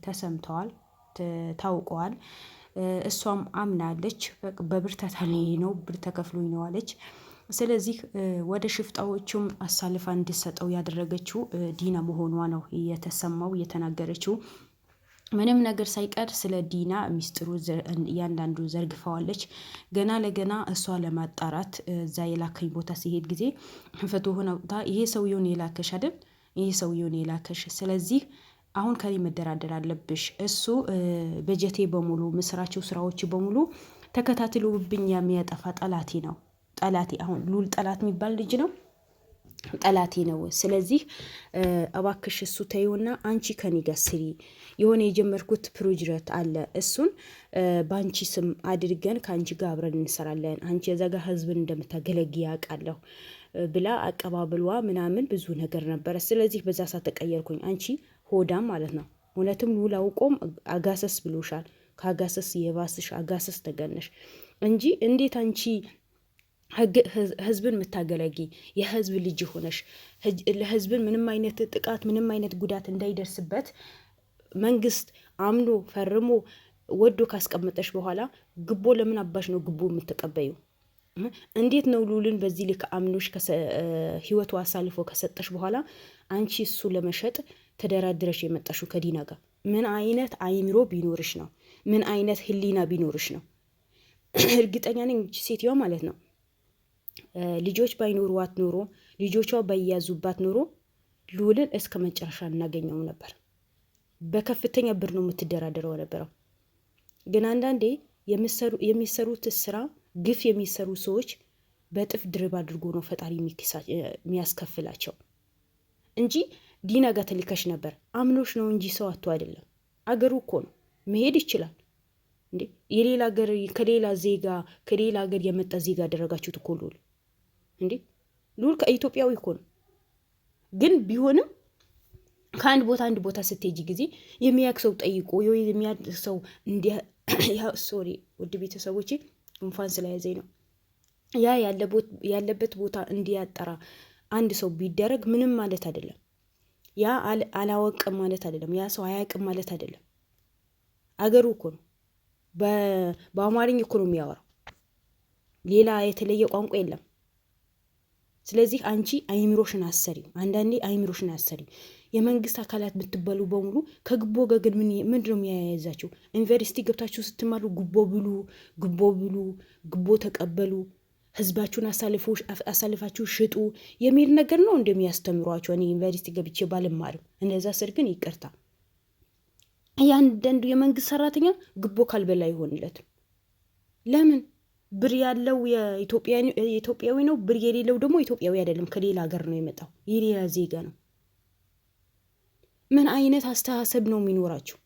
ተሰምተዋል ታውቀዋል። እሷም አምናለች። በብርታት ነው ብር ተከፍሎኝ ነው አለች። ስለዚህ ወደ ሽፍጣዎቹም አሳልፋ እንድትሰጠው ያደረገችው ዲና መሆኗ ነው የተሰማው የተናገረችው። ምንም ነገር ሳይቀር ስለ ዲና ሚስጥሩ እያንዳንዱ ዘርግፈዋለች። ገና ለገና እሷ ለማጣራት እዛ የላከኝ ቦታ ሲሄድ ጊዜ ፎቶውን አውጥታ ይሄ ሰውየውን የላከሽ አይደል? ይሄ ሰውየውን የላከሽ፣ ስለዚህ አሁን ከኔ መደራደር አለብሽ። እሱ በጀቴ በሙሉ ምስራቸው ስራዎች በሙሉ ተከታትሎብኝ የሚያጠፋ ጠላቴ ነው። ጠላቴ አሁን ሉል ጠላት የሚባል ልጅ ነው፣ ጠላቴ ነው። ስለዚህ እባክሽ እሱ ተይውና አንቺ ከኔ ጋር ስሪ። የሆነ የጀመርኩት ፕሮጀክት አለ፣ እሱን በአንቺ ስም አድርገን ከአንቺ ጋር አብረን እንሰራለን። አንቺ የዛ ጋር ህዝብን እንደምታገለግ ያውቃለሁ ብላ አቀባበሏ ምናምን ብዙ ነገር ነበረ። ስለዚህ በዛ ሰዓት ተቀየርኩኝ። አንቺ ሆዳም ማለት ነው። እውነትም ሉል አውቆም አጋሰስ ብሎሻል። ከአጋሰስ የባስሽ አጋሰስ ተገነሽ እንጂ እንዴት አንቺ ህዝብን የምታገለጊ የህዝብ ልጅ ሆነሽ ለህዝብን ምንም አይነት ጥቃት ምንም አይነት ጉዳት እንዳይደርስበት መንግስት አምኖ ፈርሞ ወዶ ካስቀመጠሽ በኋላ ግቦ ለምን አባሽ ነው ግቦ የምትቀበዩ? እንዴት ነው ሉልን በዚህ ልክ አምኖሽ ህይወቱ አሳልፎ ከሰጠሽ በኋላ አንቺ እሱ ለመሸጥ ተደራድረሽ የመጣሽው ከዲና ጋር? ምን አይነት አይምሮ ቢኖርሽ ነው? ምን አይነት ህሊና ቢኖርሽ ነው? እርግጠኛ ነኝ ሴትዮዋ ማለት ነው ልጆች ባይኖሩዋት ኖሮ ልጆቿ ባይያዙባት ኖሮ ሉልን እስከ መጨረሻ እናገኘው ነበር። በከፍተኛ ብር ነው የምትደራደረው ነበረው። ግን አንዳንዴ የሚሰሩት ስራ ግፍ የሚሰሩ ሰዎች በጥፍ ድርብ አድርጎ ነው ፈጣሪ የሚያስከፍላቸው እንጂ ዲና ጋር ተልከሽ ነበር። አምኖሽ ነው እንጂ ሰው አቶ አይደለም። አገሩ እኮ ነው መሄድ ይችላል እንዴ? የሌላ ሀገር ከሌላ ሀገር የመጣ ዜጋ አደረጋችሁት እኮ ሉል እንዴ? ሉል ከኢትዮጵያዊ እኮ ነው። ግን ቢሆንም ከአንድ ቦታ አንድ ቦታ ስትሄጂ ጊዜ የሚያውቅ ሰው ጠይቆ የሚያውቅ ሰው ሶሪ ውድ ቤተሰቦቼ ጉንፋን ስለያዘኝ ነው። ያ ያለበት ቦታ እንዲያጠራ አንድ ሰው ቢደረግ ምንም ማለት አይደለም። ያ አላወቅም ማለት አይደለም። ያ ሰው አያውቅም ማለት አይደለም። አገሩ እኮ ነው። በአማርኛ እኮ ነው የሚያወራው። ሌላ የተለየ ቋንቋ የለም። ስለዚህ አንቺ አይምሮሽን አሰሪ። አንዳንዴ አይምሮሽን አሰሪ። የመንግስት አካላት ብትበሉ በሙሉ ከግቦ ጋር ግን ምንድን ነው የሚያያዛቸው? ዩኒቨርሲቲ ገብታችሁ ስትማሩ ግቦ ብሉ፣ ግቦ ተቀበሉ፣ ህዝባችሁን አሳልፋችሁ ሽጡ የሚል ነገር ነው እንደሚያስተምሯቸው። እኔ ዩኒቨርሲቲ ገብቼ ባልማርም እንደዛ ስር ግን ይቅርታ፣ እያንዳንዱ የመንግስት ሰራተኛ ግቦ ካልበላ አይሆንለትም። ለምን? ብር ያለው የኢትዮጵያዊ ነው፣ ብር የሌለው ደግሞ ኢትዮጵያዊ አይደለም። ከሌላ ሀገር ነው የመጣው፣ የሌላ ዜጋ ነው። ምን አይነት አስተሳሰብ ነው የሚኖራቸው?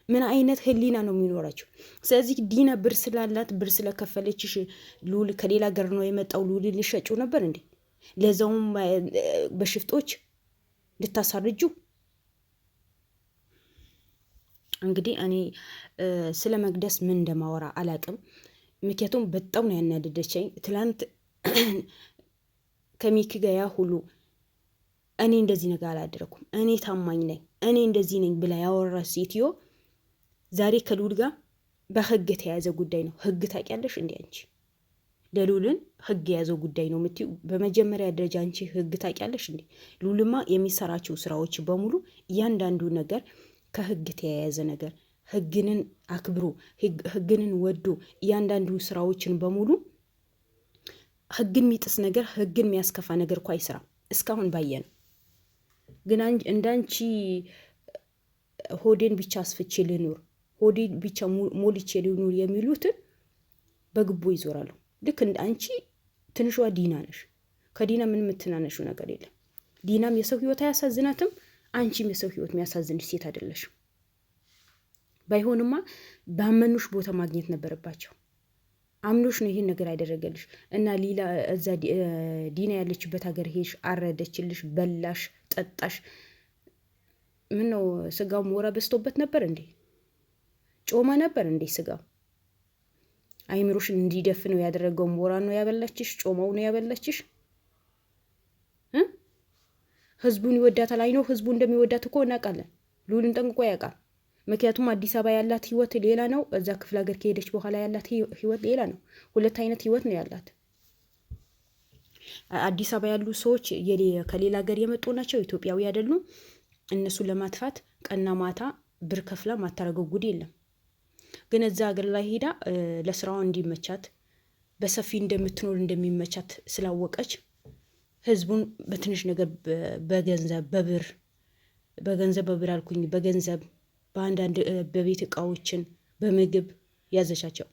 ምን አይነት ህሊና ነው የሚኖራቸው? ስለዚህ ዲና ብር ስላላት ብር ስለከፈለችሽ ሉል ከሌላ ሀገር ነው የመጣው ሉል ልሸጩ ነበር እንዴ? ለዛውም በሽፍጦች ልታሳርጁ። እንግዲህ እኔ ስለ መቅደስ ምን እንደማወራ አላቅም። ምክንያቱም በጣም ነው ያናደደችኝ። ትላንት ከሚኪ ጋር ያ ሁሉ እኔ እንደዚህ ነገር አላደረኩም፣ እኔ ታማኝ ነኝ፣ እኔ እንደዚህ ነኝ ብላ ያወራ ሴትዮ ዛሬ ከሉል ጋር በህግ የተያዘ ጉዳይ ነው። ህግ ታውቂያለሽ እንዴ አንቺ? ለሉልን ህግ የያዘው ጉዳይ ነው የምትይው? በመጀመሪያ ደረጃ አንቺ ህግ ታውቂያለሽ እንዴ? ሉልማ የሚሰራቸው ስራዎች በሙሉ እያንዳንዱ ነገር ከህግ የተያያዘ ነገር፣ ህግንን አክብሮ ህግንን ወዶ እያንዳንዱ ስራዎችን በሙሉ ህግን የሚጥስ ነገር ህግን የሚያስከፋ ነገር እኮ አይሰራም እስካሁን ባየን። ግን እንዳንቺ ሆዴን ብቻ አስፍቼ ልኑር፣ ሆዴን ብቻ ሞልቼ ልኑር የሚሉትን በግቦ ይዞራሉ። ልክ እንደ አንቺ ትንሿ ዲና ነሽ። ከዲና ምን የምትናነሹ ነገር የለም። ዲናም የሰው ህይወት አያሳዝናትም፣ አንቺም የሰው ህይወት የሚያሳዝንሽ ሴት አይደለሽም። ባይሆንማ ባመኑሽ ቦታ ማግኘት ነበረባቸው። አምኖሽ ነው ይሄን ነገር ያደረገልሽ እና ሌላ እዛ ዲና ያለችበት ሀገር ሄሽ አረደችልሽ፣ በላሽ፣ ጠጣሽ። ምን ነው ስጋው ሞራ በስቶበት ነበር እንዴ? ጮማ ነበር እንዴ ስጋው? አይምሮሽን እንዲደፍነው ያደረገው ሞራ ነው ያበላችሽ? ጮማው ነው ያበላችሽ? ህዝቡን ይወዳታል። አይኖ ህዝቡ እንደሚወዳት እኮ እናውቃለን። ልዑልን ጠንቅቆ ያውቃል። ምክንያቱም አዲስ አበባ ያላት ህይወት ሌላ ነው፣ እዛ ክፍለ ሀገር ከሄደች በኋላ ያላት ህይወት ሌላ ነው። ሁለት አይነት ህይወት ነው ያላት። አዲስ አበባ ያሉ ሰዎች ከሌላ ሀገር የመጡ ናቸው፣ ኢትዮጵያዊ አይደሉም። እነሱን ለማጥፋት ቀና ማታ ብር ከፍላ ማታረገው ጉድ የለም። ግን እዛ ሀገር ላይ ሄዳ ለስራዋ እንዲመቻት በሰፊ እንደምትኖር እንደሚመቻት ስላወቀች ህዝቡን በትንሽ ነገር በገንዘብ በአንዳንድ በቤት እቃዎችን በምግብ ያዘቻቸው።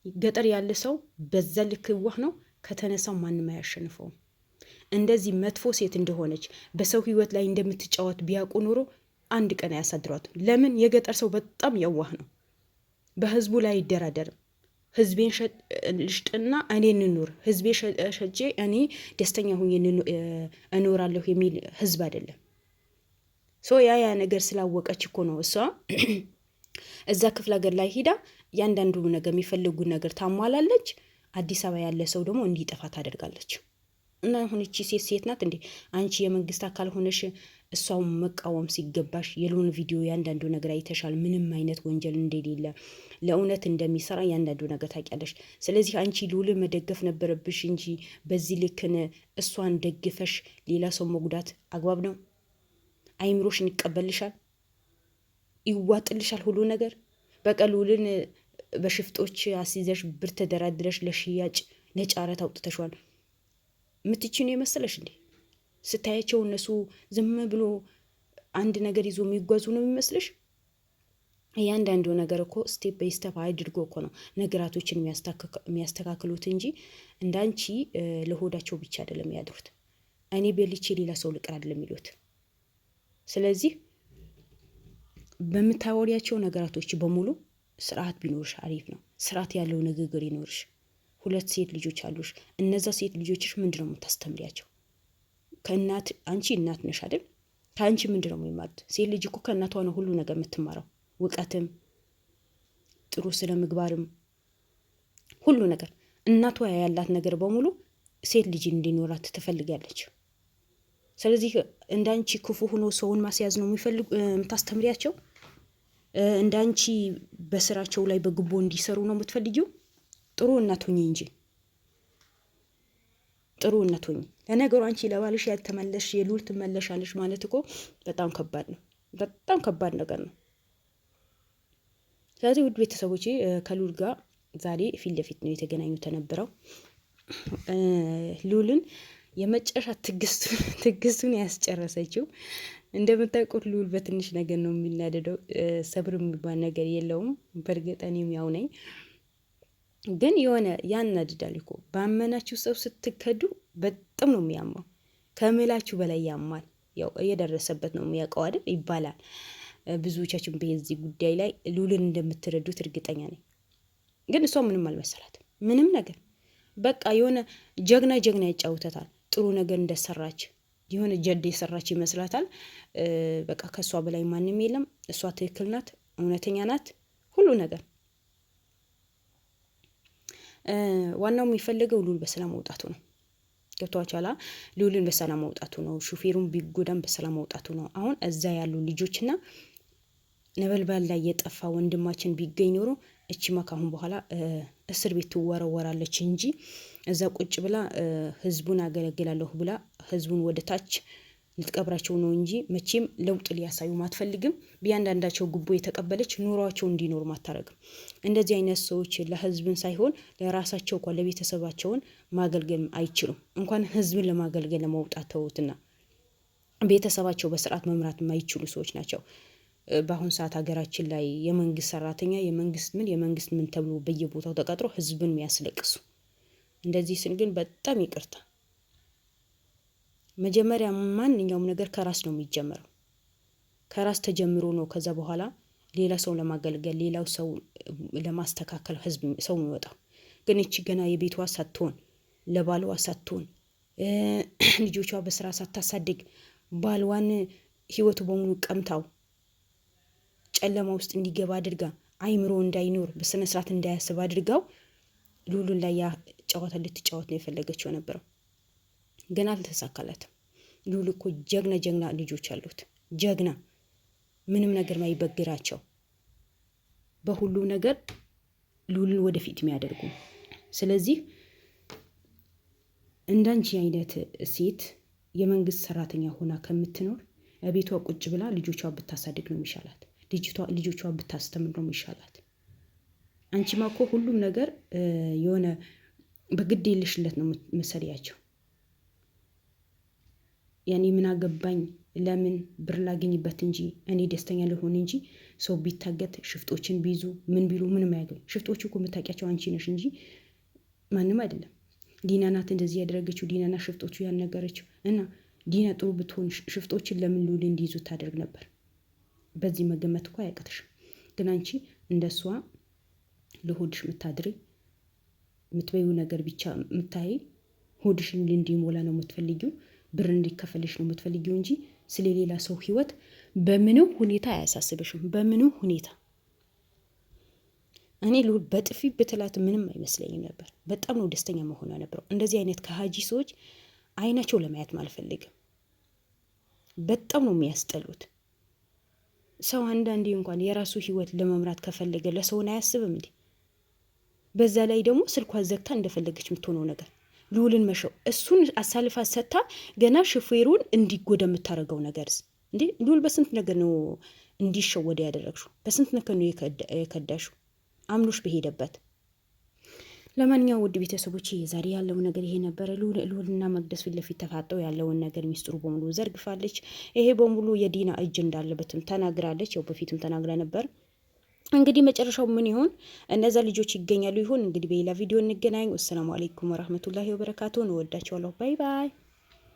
ገጠር ያለ ሰው በዛ ልክ ዋህ ነው። ከተነሳው ማንም አያሸንፈውም። እንደዚህ መጥፎ ሴት እንደሆነች በሰው ህይወት ላይ እንደምትጫወት ቢያውቁ ኖሮ አንድ ቀን አያሳድሯት። ለምን? የገጠር ሰው በጣም የዋህ ነው። በህዝቡ ላይ አይደራደርም። ህዝቤን ልሽጥና እኔ እንኑር፣ ህዝቤ ሸጬ እኔ ደስተኛ ሁኜ እኖራለሁ የሚል ህዝብ አይደለም። ያ ነገር ስላወቀች እኮ ነው እሷ እዛ ክፍለ ሀገር ላይ ሂዳ ያንዳንዱ ነገር የሚፈልጉ ነገር ታሟላለች። አዲስ አበባ ያለ ሰው ደግሞ እንዲጠፋ ታደርጋለች። እና አሁን እቺ ሴት ናት እንዴ? አንቺ የመንግስት አካል ሆነሽ እሷው መቃወም ሲገባሽ የልዑል ቪዲዮ ያንዳንዱ ነገር አይተሻል። ምንም አይነት ወንጀል እንደሌለ ለእውነት እንደሚሰራ ያንዳንዱ ነገር ታውቂያለሽ። ስለዚህ አንቺ ልዑልን መደገፍ ነበረብሽ እንጂ በዚህ ልክን እሷን ደግፈሽ ሌላ ሰው መጉዳት አግባብ ነው? አይምሮሽን ይቀበልሻል? ይዋጥልሻል ሁሉ ነገር? በቃ ልዑልን በሽፍጦች አስይዘሽ ብር ተደራድረሽ ለሽያጭ ለጫረት አውጥተሽዋል። ምትቺ ነው የመሰለሽ እንዴ? ስታያቸው እነሱ ዝም ብሎ አንድ ነገር ይዞ የሚጓዙ ነው የሚመስልሽ? እያንዳንዱ ነገር እኮ ስቴፕ ባይ ስቴፕ አድርጎ እኮ ነው ነገራቶችን የሚያስተካክሉት እንጂ እንዳንቺ ለሆዳቸው ብቻ አይደለም ያድሩት። እኔ በልቼ ሌላ ሰው ልቅር አይደለም የሚሉት። ስለዚህ በምታወሪያቸው ነገራቶች በሙሉ ስርዓት ቢኖርሽ አሪፍ ነው። ስርዓት ያለው ንግግር ይኖርሽ። 2 ሴት ልጆች አሉሽ። እነዛ ሴት ልጆችሽ ምንድነው የምታስተምሪያቸው? ከእናት አንቺ እናት ነሽ አይደል? ከአንቺ ምንድነው የሚማሩት? ሴት ልጅ እኮ ከእናቷ ነው ሁሉ ነገር የምትማረው። እውቀትም፣ ጥሩ ስነ ምግባርም፣ ሁሉ ነገር እናቷ ያላት ነገር በሙሉ ሴት ልጅ እንዲኖራት ትፈልጋለች። ስለዚህ እንዳንቺ ክፉ ሆኖ ሰውን ማስያዝ ነው የምታስተምሪያቸው? እንዳንቺ በስራቸው ላይ በግቦ እንዲሰሩ ነው የምትፈልጊው? ጥሩ እናት ሁኚ እንጂ ጥሩ እናት ሁኚ። ለነገሩ አንቺ ለባልሽ ያልተመለሽ የልዑል ትመለሻለሽ ማለት እኮ በጣም ከባድ ነው። በጣም ከባድ ነገር ነው። ስለዚህ ውድ ቤተሰቦቼ ከልዑል ጋር ዛሬ ፊት ለፊት ነው የተገናኙት የነበረው። ልዑልን የመጨረሻ ትግስቱን ያስጨረሰችው። እንደምታውቁት ልዑል በትንሽ ነገር ነው የሚናደደው። ሰብር የሚባል ነገር የለውም። በእርግጥ እኔም ያው ነኝ። ግን የሆነ ያናድዳል እኮ ባመናችሁ ሰው ስትከዱ በጣም ነው የሚያማው። ከምላችሁ በላይ ያማል። ያው እየደረሰበት ነው የሚያውቀው አይደል ይባላል። ብዙዎቻችን በዚህ ጉዳይ ላይ ልዑልን እንደምትረዱት እርግጠኛ ነኝ። ግን እሷ ምንም አልመሰላትም። ምንም ነገር በቃ የሆነ ጀግና ያጫውተታል። ጥሩ ነገር እንደሰራች የሆነ ጀድ የሰራች ይመስላታል። በቃ ከእሷ በላይ ማንም የለም። እሷ ትክክል ናት፣ እውነተኛ ናት፣ ሁሉ ነገር። ዋናው የሚፈልገው ልዑል በሰላም መውጣቱ ነው። ገብቷችኋል? ልዑልን በሰላም መውጣቱ ነው። ሹፌሩን ቢጎዳም በሰላም መውጣቱ ነው። አሁን እዛ ያሉ ልጆችና ነበልባል ላይ የጠፋ ወንድማችን ቢገኝ ኖሮ እቺማ ካሁን በኋላ እስር ቤት ትወረወራለች እንጂ እዛ ቁጭ ብላ ህዝቡን አገለግላለሁ ብላ ህዝቡን ወደ ታች ልትቀብራቸው ነው እንጂ መቼም ለውጥ ሊያሳዩ ማትፈልግም። በእያንዳንዳቸው ጉቦ የተቀበለች ኑሯቸው እንዲኖር ማታረግም። እንደዚህ አይነት ሰዎች ለህዝብን ሳይሆን ለራሳቸው እንኳን ለቤተሰባቸውን ማገልገል አይችሉም። እንኳን ህዝብን ለማገልገል ለመውጣት ተውትና ቤተሰባቸው በስርዓት መምራት የማይችሉ ሰዎች ናቸው። በአሁን ሰዓት ሀገራችን ላይ የመንግስት ሰራተኛ የመንግስት ምን ተብሎ በየቦታው ተቀጥሮ ህዝብን የሚያስለቅሱ። እንደዚህ ስን ግን በጣም ይቅርታ። መጀመሪያ ማንኛውም ነገር ከራስ ነው የሚጀምረው። ከራስ ተጀምሮ ነው ከዛ በኋላ ሌላ ሰው ለማገልገል ሌላው ሰው ለማስተካከል ሰው የሚወጣው። ግን እቺ ገና የቤቷ ሳትሆን ለባልዋ ሳትሆን ልጆቿ በስራ ሳታሳድግ ባልዋን ህይወቱ በሙሉ ቀምታው ጨለማ ውስጥ እንዲገባ አድርጋ አይምሮ እንዳይኖር በስነ ስርዓት እንዳያስብ አድርጋው ልዑልን ላይ ያ ጨዋታ ልትጫወት ነው የፈለገችው ነበረው። ግን አልተሳካላትም። ልዑል እኮ ጀግና ልጆች አሉት። ጀግና፣ ምንም ነገር ማይበግራቸው፣ በሁሉም ነገር ልዑልን ወደፊት የሚያደርጉ። ስለዚህ እንዳንቺ አይነት ሴት የመንግስት ሰራተኛ ሆና ከምትኖር ቤቷ ቁጭ ብላ ልጆቿ ብታሳድግ ነው የሚሻላት። ልጆቿ ብታስተምር ነው የሚሻላት። አንቺማ እኮ ሁሉም ነገር የሆነ በግድ የለሽለት ነው መሰሪያቸው። ያኔ ምን አገባኝ፣ ለምን ብር ላገኝበት እንጂ እኔ ደስተኛ ልሆን እንጂ ሰው ቢታገት ሽፍጦችን ቢይዙ ምን ቢሉ ምንም አያገኝ። ሽፍጦቹ እኮ የምታውቂያቸው አንቺ ነሽ እንጂ ማንም አይደለም። ዲና ናት እንደዚህ ያደረገችው፣ ዲና ናት ሽፍጦቹ ያነገረችው። እና ዲና ጥሩ ብትሆን ሽፍጦችን ለምን ልዑል እንዲይዙ ታደርግ ነበር? በዚህ መገመት እኮ አያቅትሽም። ግን አንቺ እንደሷ ለሆድሽ ምታድሪ የምትበዩ ነገር ብቻ ምታይ፣ ሆድሽን እንዲሞላ ነው የምትፈልጊው፣ ብር እንዲከፈልሽ ነው የምትፈልጊው እንጂ ስለሌላ ሰው ህይወት በምንም ሁኔታ አያሳስብሽም። በምንም ሁኔታ እኔ ልዑል በጥፊ ብትላት ምንም አይመስለኝም ነበር። በጣም ነው ደስተኛ መሆኗ ነበረው። እንደዚህ አይነት ከሀጂ ሰዎች አይናቸው ለማየት አልፈልግም። በጣም ነው የሚያስጠሉት። ሰው አንዳንዴ እንኳን የራሱ ህይወት ለመምራት ከፈለገ ለሰውን አያስብም እንዴ? በዛ ላይ ደግሞ ስልኳ ዘግታ እንደፈለገች የምትሆነው ነገር ልዑልን መሸው፣ እሱን አሳልፋ ሰጥታ ገና ሹፌሩን እንዲጎዳ የምታደርገው ነገርስ እንዴ? ልዑል በስንት ነገር ነው እንዲሸወደ ያደረግሽው? በስንት ነገር ነው የከዳሽው? አምኖሽ በሄደበት። ለማንኛውም ውድ ቤተሰቦች ዛሬ ያለው ነገር ይሄ ነበረ። ልዑልና መቅደስ ፊት ለፊት ተፋጠው ያለውን ነገር ሚስጥሩ በሙሉ ዘርግፋለች። ይሄ በሙሉ የዲና እጅ እንዳለበትም ተናግራለች። ያው በፊትም ተናግራ ነበር። እንግዲህ መጨረሻው ምን ይሆን? እነዛ ልጆች ይገኛሉ ይሆን? እንግዲህ በሌላ ቪዲዮ እንገናኝ። ወሰላሙ አለይኩም ወራህመቱላሂ ወበረካቱ። እንወዳቸዋለሁ። ባይ ባይ።